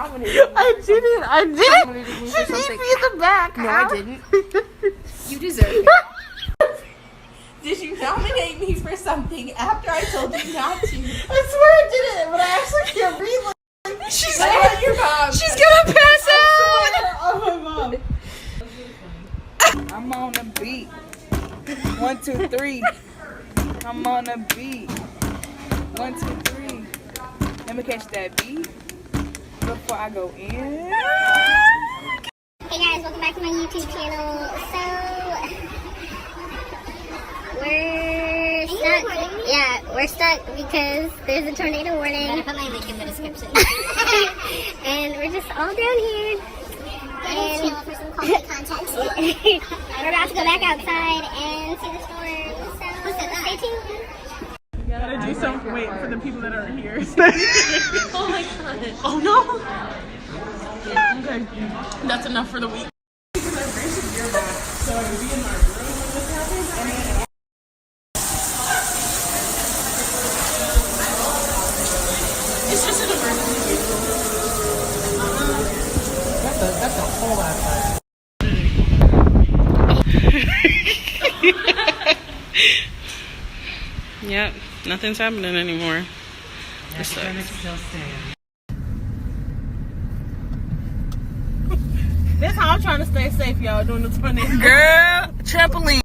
dominated me. I didn't. She hit me in the back. No, I didn't. You deserve it. Did you nominate me for something after I told you not to? I swear I didn't, but I actually can't breathe. She's gonna your mom. She's gonna pass out. Oh my mom. I'm on the beat. 1, 2, 3. I'm on the beat. 1, 2, 3. Let me catch that beat before I go in. Hey guys, welcome back to my YouTube channel. So we're stuck. Yeah, we're stuck because there's a tornado warning. I'm gonna put my link in the description. And we're just all down here. And for some quality content. We're about to go back outside and see the storm. So stay tuned. Gotta do something. Wait for the people that aren't here. Oh my god. Oh no. Okay, that's enough for the week. So I would be in my room when this happened. It's just an emergency vehicle. That's a whole lot. Yep, nothing's happening anymore. That's how I'm trying to stay safe, y'all, during the tornado. Girl, trampoline.